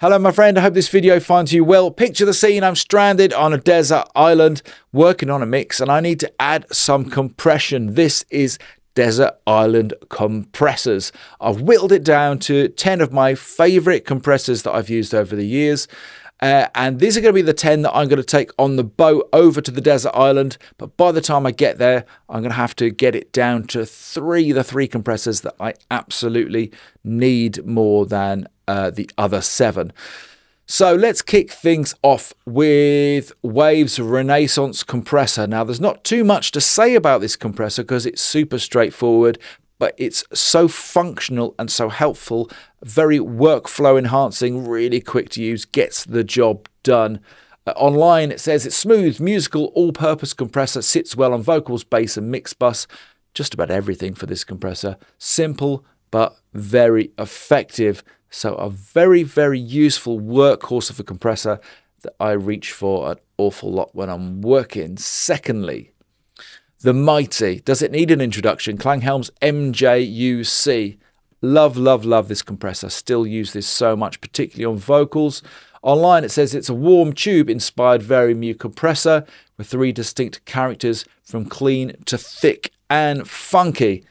Hello my friend, I hope this video finds you well. Picture the scene, I'm stranded on a desert island working on a mix and I need to add some compression. This is Desert Island Compressors. I've whittled it down to 10 of my favorite compressors that I've used over the years. And these are going to be the 10 that I'm going to take on the boat over to the desert island. But by the time I get there, I'm going to have to get it down to the three compressors that I absolutely need more than the other 7. So let's kick things off with Waves Renaissance Compressor. Now, there's not too much to say about this compressor because it's super straightforward, but it's so functional and so helpful, very workflow enhancing, really quick to use, gets the job done. Online, it says it's smooth, musical, all-purpose compressor, sits well on vocals, bass and mix bus. Just about everything for this compressor. Simple, but very effective. So a very, very useful workhorse of a compressor that I reach for an awful lot when I'm working. Secondly, the mighty. Does it need an introduction? Klanghelm's MJUC. Love, love, love this compressor. Still use this so much, particularly on vocals. Online, it says it's a warm tube-inspired Very compressor with 3 distinct characters from clean to thick and funky.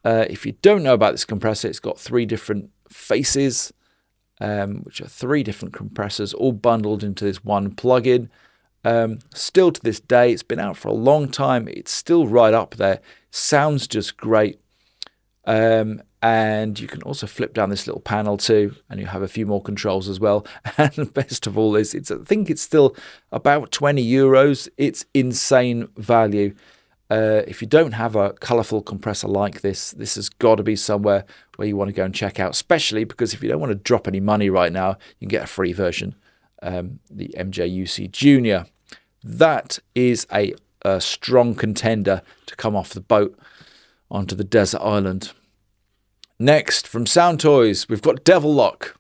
If you don't know about this compressor, it's got 3 different faces, which are 3 different compressors all bundled into this one plugin. Still to this day, it's been out for a long time, it's still right up there, sounds just great. And you can also flip down this little panel too, and you have a few more controls as well. And best of all is, I think it's still about 20 euros. It's insane value. If you don't have a colourful compressor like this, this has got to be somewhere where you want to go and check out, especially because if you don't want to drop any money right now, you can get a free version, the MJUC Junior. That is a strong contender to come off the boat onto the desert island. Next, from Sound Toys, we've got Devil Lock.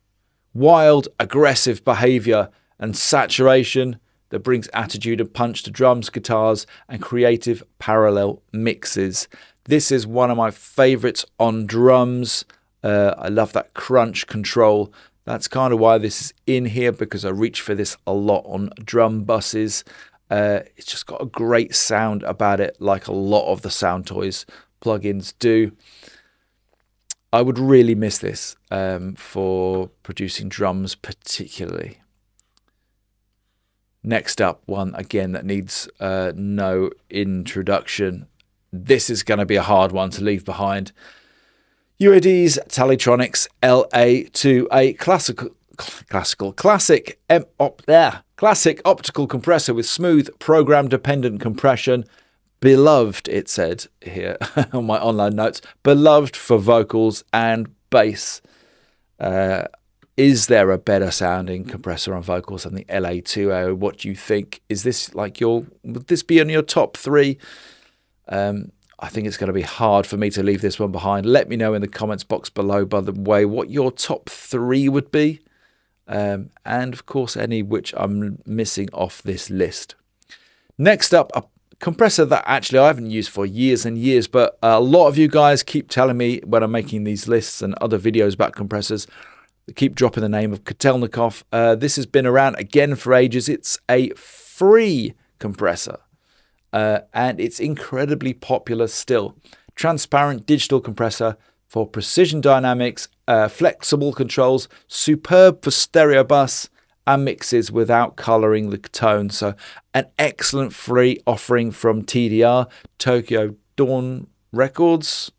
Wild, aggressive behaviour and saturation that brings attitude and punch to drums, guitars, and creative parallel mixes. This is one of my favourites on drums. I love that crunch control. That's kind of why this is in here, because I reach for this a lot on drum buses. It's just got a great sound about it, like a lot of the Sound Toys plugins do. I would really miss this for producing drums particularly. Next up, one again that needs no introduction. This is going to be a hard one to leave behind. UAD's Talitronics LA2A classic optical compressor with smooth program-dependent compression. Beloved, it said here on my online notes, beloved for vocals and bass. Is there a better sounding compressor on vocals than the LA2O? What do you think? Is this like would this be in your top 3? I think it's going to be hard for me to leave this one behind. Let me know in the comments box below, by the way, what your top 3 would be. And of course, any which I'm missing off this list. Next up, a compressor that actually I haven't used for years and years, but a lot of you guys keep telling me when I'm making these lists and other videos about compressors, they keep dropping the name of Kotelnikov. This has been around again for ages. It's a free compressor, and it's incredibly popular still. Transparent digital compressor for precision dynamics, flexible controls, superb for stereo bus, and mixes without colouring the tone. So an excellent free offering from TDR, Tokyo Dawn Records.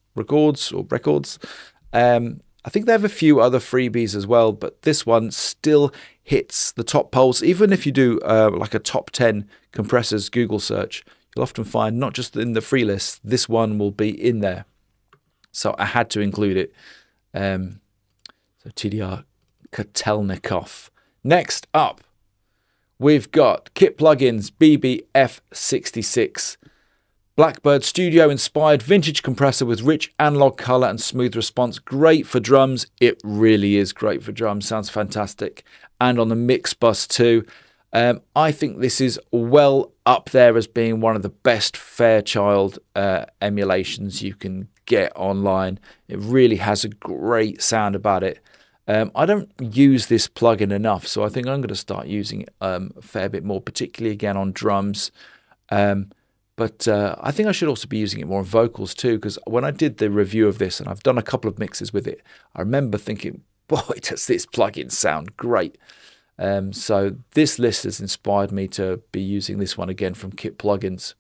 I think they have a few other freebies as well, but this one still hits the top polls. Even if you do like a top 10 compressors Google search, you'll often find not just in the free list, this one will be in there. So I had to include it. So TDR Kotelnikov. Next up, we've got Kit Plugins BBF66. Blackbird Studio inspired vintage compressor with rich analog color and smooth response. Great for drums. It really is great for drums. Sounds fantastic. And on the mix bus too. I think this is well up there as being one of the best Fairchild emulations you can get online. It really has a great sound about it. I don't use this plugin enough, so I think I'm going to start using it a fair bit more, particularly again on drums. But I think I should also be using it more on vocals too, because when I did the review of this, and I've done a couple of mixes with it, I remember thinking, boy, does this plugin sound great. So this list has inspired me to be using this one again from Kit Plugins,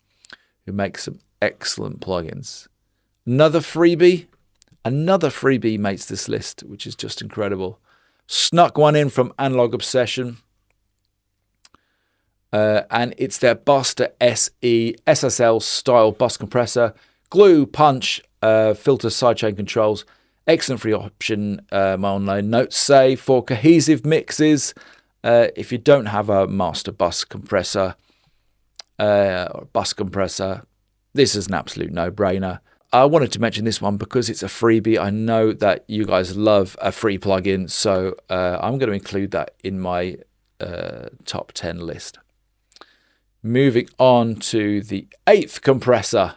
who makes some excellent plugins. Another freebie makes this list, which is just incredible. Snuck one in from Analog Obsession. And it's their Buster SE SSL style bus compressor. Glue, punch, filter, sidechain controls. Excellent free option, my online notes say, for cohesive mixes. If you don't have a master bus compressor, or bus compressor, this is an absolute no-brainer. I wanted to mention this one because it's a freebie. I know that you guys love a free plugin, so I'm going to include that in my top 10 list. Moving on to the 8th compressor.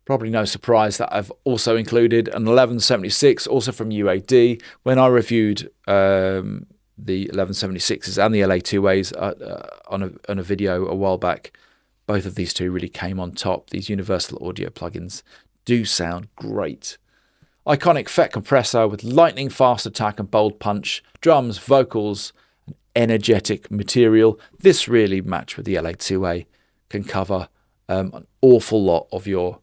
Probably no surprise that I've also included an 1176, also from UAD. When I reviewed the 1176s and the LA2As on a video a while back, both of these two really came on top. These universal audio plugins do sound great. Iconic FET compressor with lightning fast attack and bold punch, drums, vocals, energetic material. This really matched with the LA2A, can cover an awful lot of your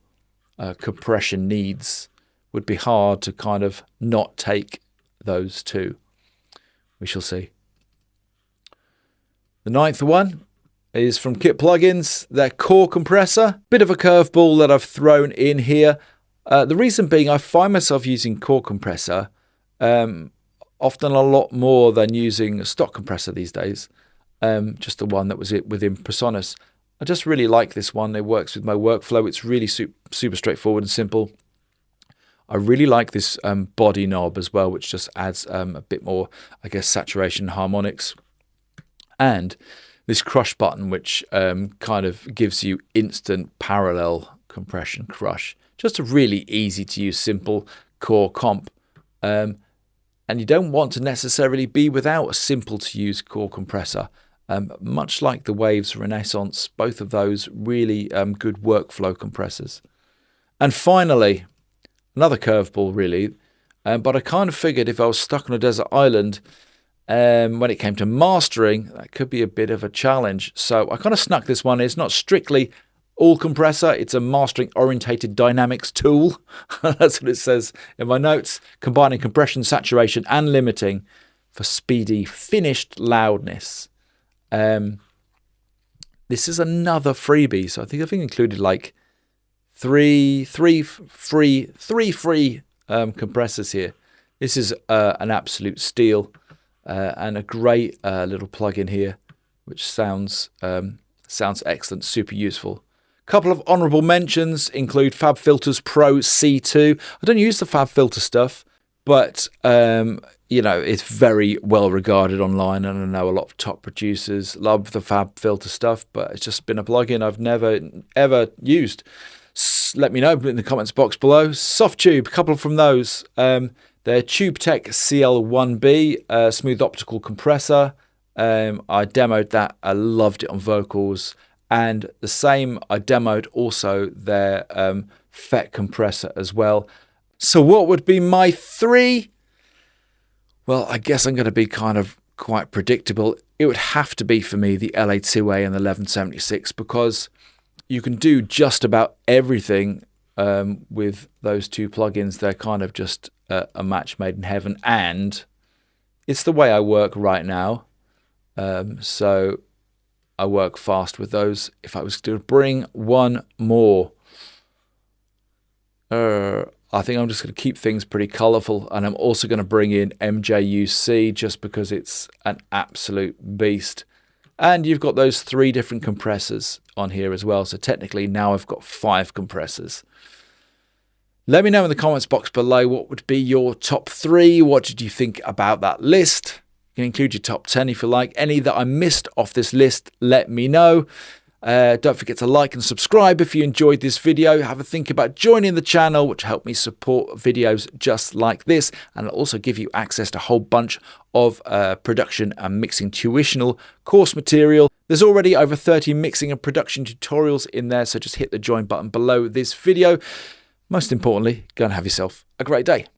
compression needs. Would be hard to kind of not take those two. We shall see. The 9th one is from Kit Plugins, their core compressor. Bit of a curveball that I've thrown in here. The reason being I find myself using core compressor often a lot more than using a stock compressor these days, just the one that was within Presonus. I just really like this one. It works with my workflow. It's really super straightforward and simple. I really like this body knob as well, which just adds a bit more, I guess, saturation harmonics. And this crush button, which kind of gives you instant parallel compression crush. Just a really easy to use, simple core comp. And you don't want to necessarily be without a simple to use core compressor. Much like the Waves Renaissance, both of those really good workflow compressors. And finally, another curveball really, but I kind of figured if I was stuck on a desert island, when it came to mastering, that could be a bit of a challenge. So I kind of snuck this one in. It's not strictly all compressor, it's a mastering orientated dynamics tool. That's what it says in my notes. Combining compression, saturation and limiting for speedy finished loudness. This is another freebie. So I think I've included like three free compressors here. This is an absolute steal and a great little plugin here, which sounds excellent, super useful. Couple of honorable mentions include FabFilter's Pro C2. I don't use the FabFilter stuff, but you know, it's very well regarded online, and I know a lot of top producers love the FabFilter stuff, but it's just been a plugin I've never ever used. Let me know in the comments box below. Softtube, a couple from those. Their TubeTech CL1B smooth optical compressor. I demoed that. I loved it on vocals. And the same, I demoed also their FET compressor as well. So what would be my 3? Well, I guess I'm going to be kind of quite predictable. It would have to be for me the LA2A and the 1176, because you can do just about everything with those two plugins. They're kind of just a match made in heaven, and it's the way I work right now. So I work fast with those. If I was to bring one more, I think I'm just going to keep things pretty colourful, and I'm also going to bring in MJUC just because it's an absolute beast. And you've got those 3 different compressors on here as well. So technically now I've got 5 compressors. Let me know in the comments box below what would be your top 3. What did you think about that list? You can include your top 10 if you like. Any that I missed off this list, let me know. Don't forget to like and subscribe if you enjoyed this video. Have a think about joining the channel, which help me support videos just like this, and it'll also give you access to a whole bunch of production and mixing tuitional course material. There's already over 30 mixing and production tutorials in there, so just hit the join button below this video. Most importantly, go and have yourself a great day.